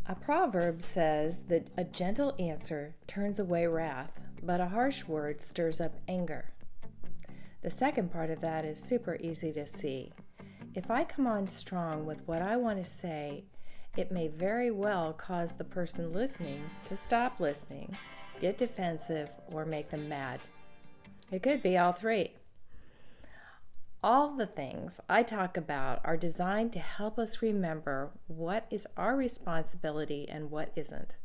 A proverb says that a gentle answer turns away wrath, but a harsh word stirs up anger. The second part of that is super easy to see. If I come on strong with what I want to say, it may very well cause the person listening to stop listening, get defensive, or make them mad. It could be all three. All the things I talk about are designed to help us remember what is our responsibility and what isn't.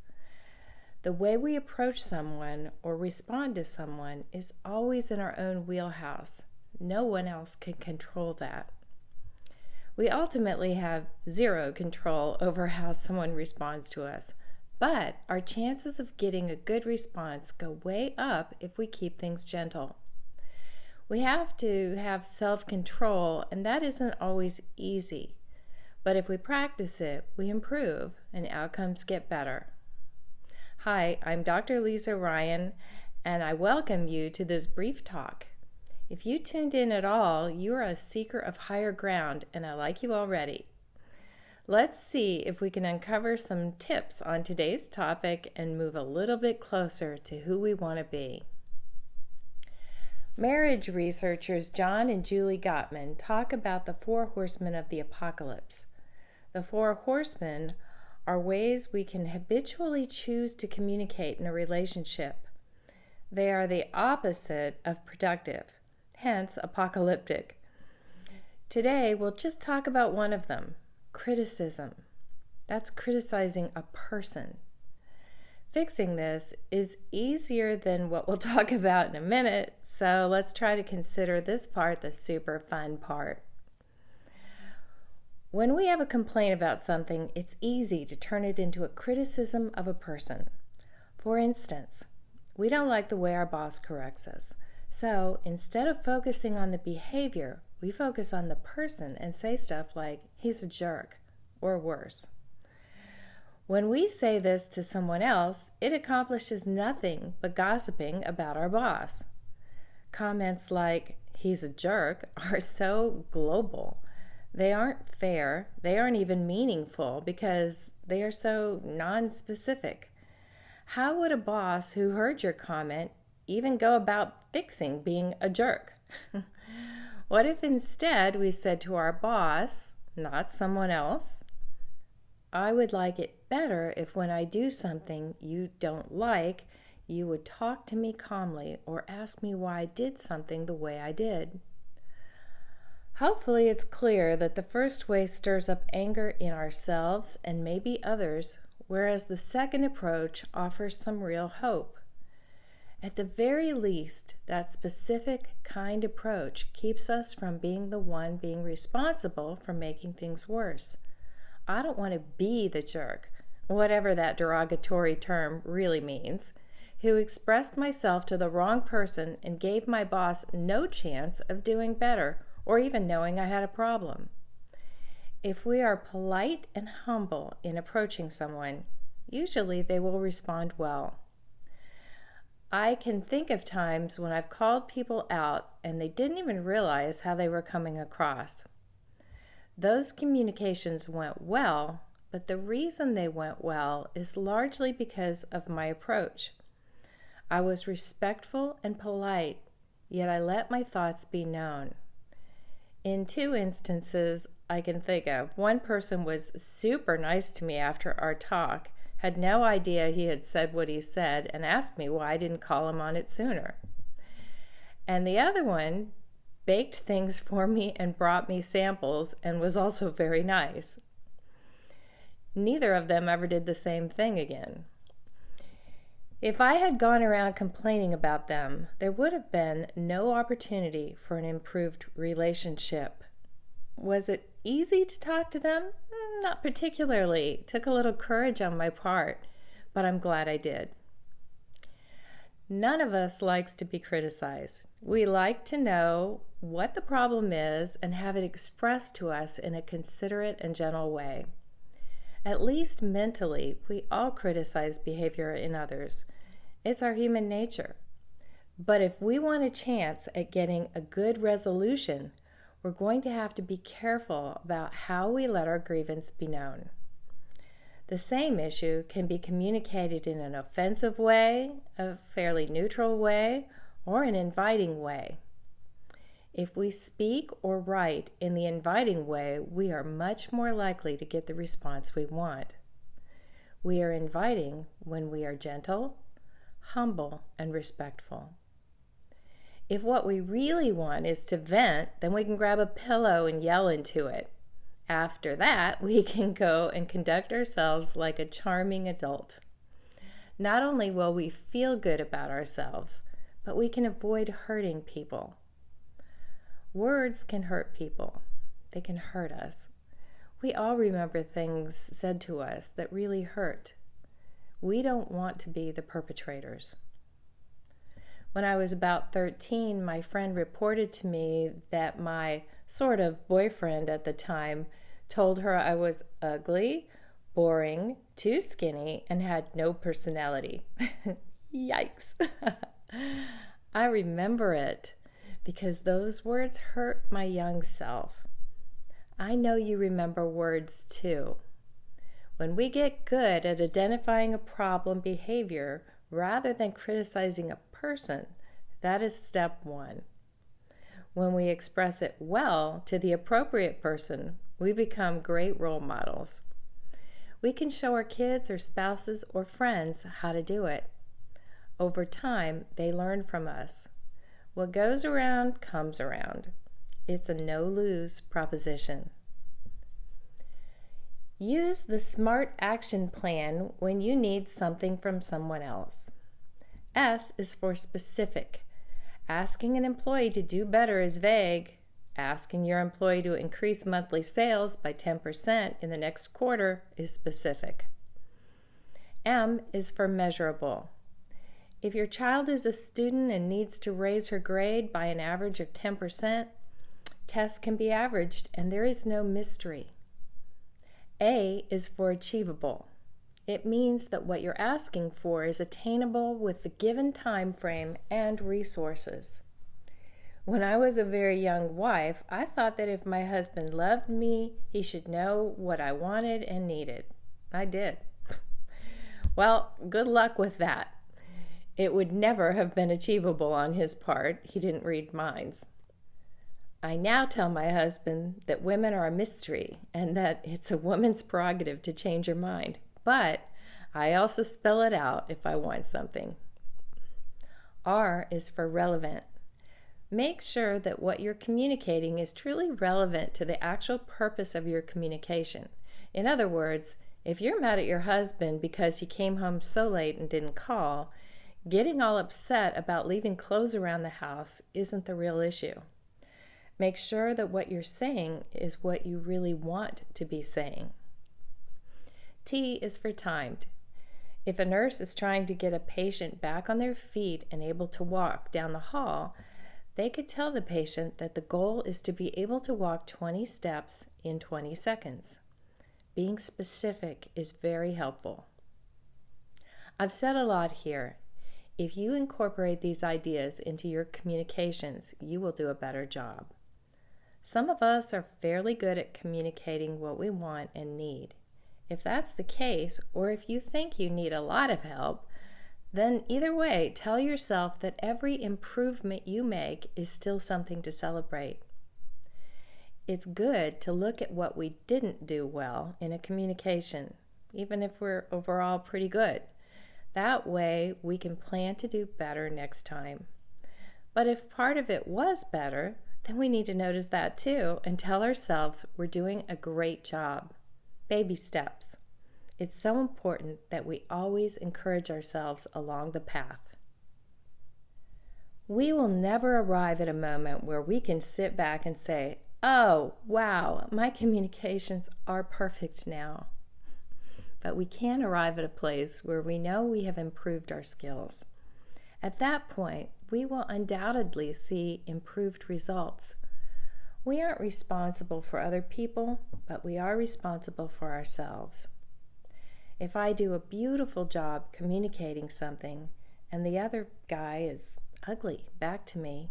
The way we approach someone or respond to someone is always in our own wheelhouse. No one else can control that. We ultimately have zero control over how someone responds to us, but our chances of getting a good response go way up if we keep things gentle. We have to have self-control, and that isn't always easy. But if we practice it, we improve and outcomes get better. Hi, I'm Dr. Lisa Ryan, and I welcome you to this brief talk. If you tuned in at all, you are a seeker of higher ground, and I like you already. Let's see if we can uncover some tips on today's topic and move a little bit closer to who we want to be. Marriage researchers John and Julie Gottman talk about the 4 horsemen of the apocalypse. The 4 horsemen are ways we can habitually choose to communicate in a relationship. They are the opposite of productive, hence apocalyptic. Today, we'll just talk about one of them, criticism. That's criticizing a person. Fixing this is easier than what we'll talk about in a minute, so let's try to consider this part the super fun part. When we have a complaint about something, it's easy to turn it into a criticism of a person. For instance, we don't like the way our boss corrects us. So instead of focusing on the behavior, we focus on the person and say stuff like, he's a jerk, or worse. When we say this to someone else, it accomplishes nothing but gossiping about our boss. Comments like, he's a jerk, are so global. They aren't fair, they aren't even meaningful because they are so non-specific. How would a boss who heard your comment even go about fixing being a jerk? What if instead we said to our boss, not someone else, I would like it better if when I do something you don't like, you would talk to me calmly or ask me why I did something the way I did. Hopefully it's clear that the first way stirs up anger in ourselves and maybe others, whereas the second approach offers some real hope. At the very least, that specific kind approach keeps us from being the one being responsible for making things worse. I don't want to be the jerk, whatever that derogatory term really means, who expressed myself to the wrong person and gave my boss no chance of doing better or even knowing I had a problem. If we are polite and humble in approaching someone, usually they will respond well. I can think of times when I've called people out and they didn't even realize how they were coming across. Those communications went well, but the reason they went well is largely because of my approach. I was respectful and polite, yet I let my thoughts be known. In 2 instances I can think of, one person was super nice to me after our talk, had no idea he had said what he said, and asked me why I didn't call him on it sooner. And the other one baked things for me and brought me samples and was also very nice. Neither of them ever did the same thing again. If I had gone around complaining about them, there would have been no opportunity for an improved relationship. Was it easy to talk to them? Not particularly. It took a little courage on my part, but I'm glad I did. None of us likes to be criticized. We like to know what the problem is and have it expressed to us in a considerate and gentle way. At least mentally, we all criticize behavior in others. It's our human nature. But if we want a chance at getting a good resolution, we're going to have to be careful about how we let our grievance be known. The same issue can be communicated in an offensive way, a fairly neutral way, or an inviting way. If we speak or write in the inviting way, we are much more likely to get the response we want. We are inviting when we are gentle, humble, and respectful. If what we really want is to vent, then we can grab a pillow and yell into it. After that, we can go and conduct ourselves like a charming adult. Not only will we feel good about ourselves, but we can avoid hurting people. Words can hurt people. They can hurt us. We all remember things said to us that really hurt. We don't want to be the perpetrators. When I was about 13, my friend reported to me that my sort of boyfriend at the time told her I was ugly, boring, too skinny, and had no personality. Yikes. I remember it because those words hurt my young self. I know you remember words too. When we get good at identifying a problem behavior rather than criticizing a person, that is step one. When we express it well to the appropriate person, we become great role models. We can show our kids or spouses or friends how to do it. Over time, they learn from us. What goes around comes around. It's a no-lose proposition. Use the SMART action plan when you need something from someone else. S is for specific. Asking an employee to do better is vague. Asking your employee to increase monthly sales by 10% in the next quarter is specific. M is for measurable. If your child is a student and needs to raise her grade by an average of 10%, tests can be averaged and there is no mystery. A is for achievable. It means that what you're asking for is attainable with the given time frame and resources. When I was a very young wife, I thought that if my husband loved me, he should know what I wanted and needed. I did. Well, good luck with that. It would never have been achievable on his part. He didn't read minds. I now tell my husband that women are a mystery and that it's a woman's prerogative to change her mind. But I also spell it out if I want something. R is for relevant. Make sure that what you're communicating is truly relevant to the actual purpose of your communication. In other words, if you're mad at your husband because he came home so late and didn't call, getting all upset about leaving clothes around the house isn't the real issue. Make sure that what you're saying is what you really want to be saying. T is for timed. If a nurse is trying to get a patient back on their feet and able to walk down the hall, they could tell the patient that the goal is to be able to walk 20 steps in 20 seconds. Being specific is very helpful. I've said a lot here. If you incorporate these ideas into your communications, you will do a better job. Some of us are fairly good at communicating what we want and need. If that's the case, or if you think you need a lot of help, then either way, tell yourself that every improvement you make is still something to celebrate. It's good to look at what we didn't do well in a communication, even if we're overall pretty good. That way, we can plan to do better next time. But if part of it was better, then we need to notice that too and tell ourselves we're doing a great job. Baby steps. It's so important that we always encourage ourselves along the path. We will never arrive at a moment where we can sit back and say, "Oh, wow, my communications are perfect now." But we can arrive at a place where we know we have improved our skills. At that point, we will undoubtedly see improved results. We aren't responsible for other people, but we are responsible for ourselves. If I do a beautiful job communicating something and the other guy is ugly back to me,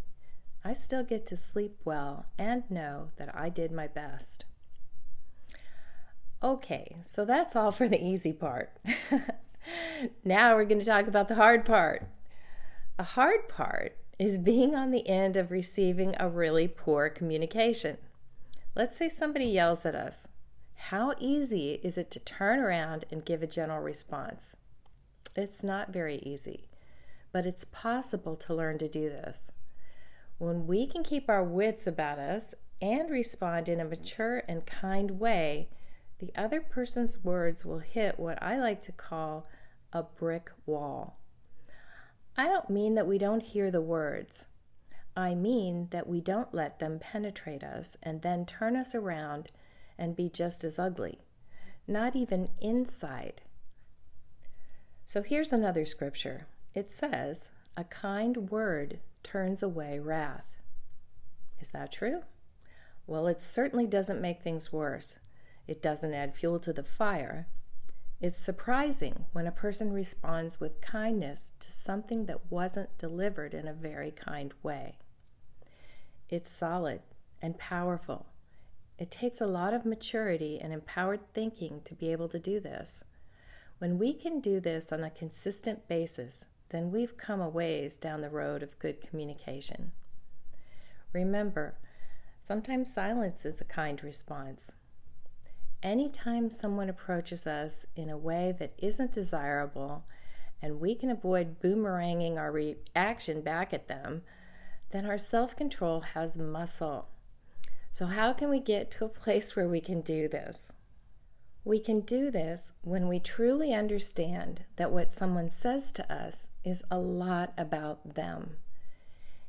I still get to sleep well and know that I did my best. Okay, so that's all for the easy part. Now we're going to talk about the hard part. The hard part is being on the end of receiving a really poor communication. Let's say somebody yells at us. How easy is it to turn around and give a gentle response? It's not very easy, but it's possible to learn to do this. When we can keep our wits about us and respond in a mature and kind way, the other person's words will hit what I like to call a brick wall. I don't mean that we don't hear the words. I mean that we don't let them penetrate us and then turn us around and be just as ugly, not even inside. So here's another scripture. It says, "A kind word turns away wrath." Is that true? Well, it certainly doesn't make things worse. It doesn't add fuel to the fire. It's surprising when a person responds with kindness to something that wasn't delivered in a very kind way. It's solid and powerful. It takes a lot of maturity and empowered thinking to be able to do this. When we can do this on a consistent basis, then we've come a ways down the road of good communication. Remember, sometimes silence is a kind response. Anytime someone approaches us in a way that isn't desirable and we can avoid boomeranging our reaction back at them, then our self-control has muscle. So how can we get to a place where we can do this? We can do this when we truly understand that what someone says to us is a lot about them.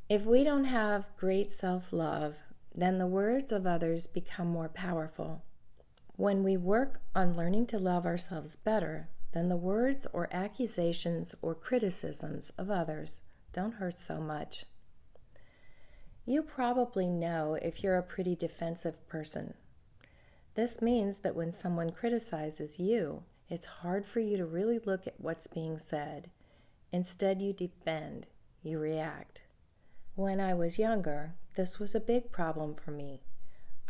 If we don't have great self-love, then the words of others become more powerful. When we work on learning to love ourselves better, then the words or accusations or criticisms of others don't hurt so much. You probably know if you're a pretty defensive person. This means that when someone criticizes you, it's hard for you to really look at what's being said. Instead, you defend, you react. When I was younger, this was a big problem for me.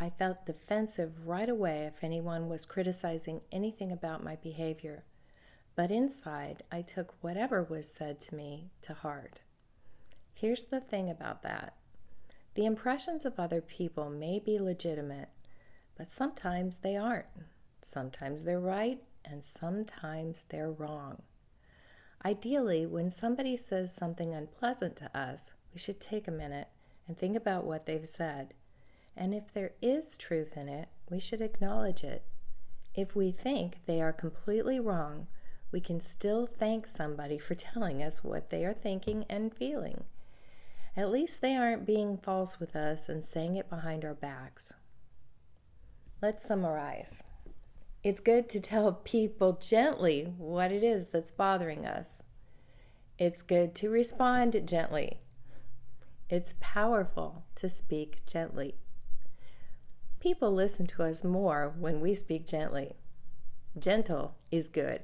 I felt defensive right away if anyone was criticizing anything about my behavior, but inside I took whatever was said to me to heart. Here's the thing about that. The impressions of other people may be legitimate, but sometimes they aren't. Sometimes they're right, and sometimes they're wrong. Ideally, when somebody says something unpleasant to us, we should take a minute and think about what they've said. And if there is truth in it, we should acknowledge it. If we think they are completely wrong, we can still thank somebody for telling us what they are thinking and feeling. At least they aren't being false with us and saying it behind our backs. Let's summarize. It's good to tell people gently what it is that's bothering us. It's good to respond gently. It's powerful to speak gently. People listen to us more when we speak gently. Gentle is good.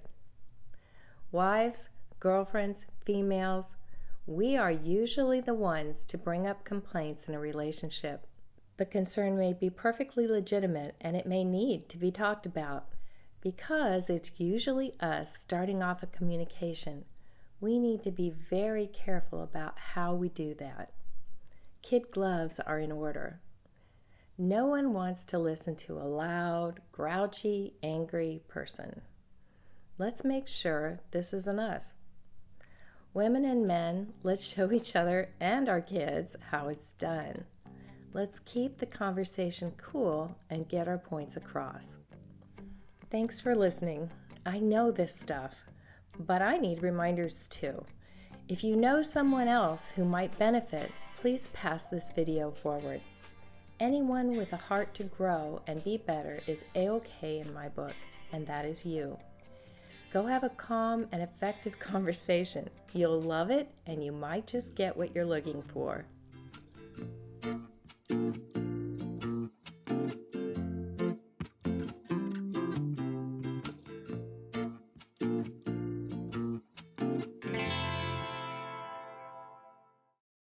Wives, girlfriends, females, we are usually the ones to bring up complaints in a relationship. The concern may be perfectly legitimate and it may need to be talked about. Because it's usually us starting off a communication, we need to be very careful about how we do that. Kid gloves are in order. No one wants to listen to a loud, grouchy, angry person. Let's make sure this isn't us. Women and men, let's show each other and our kids how it's done. Let's keep the conversation cool and get our points across. Thanks for listening. I know this stuff, but I need reminders too. If you know someone else who might benefit, please pass this video forward. Anyone with a heart to grow and be better is A-okay in my book, and that is you. Go have a calm and effective conversation. You'll love it, and you might just get what you're looking for.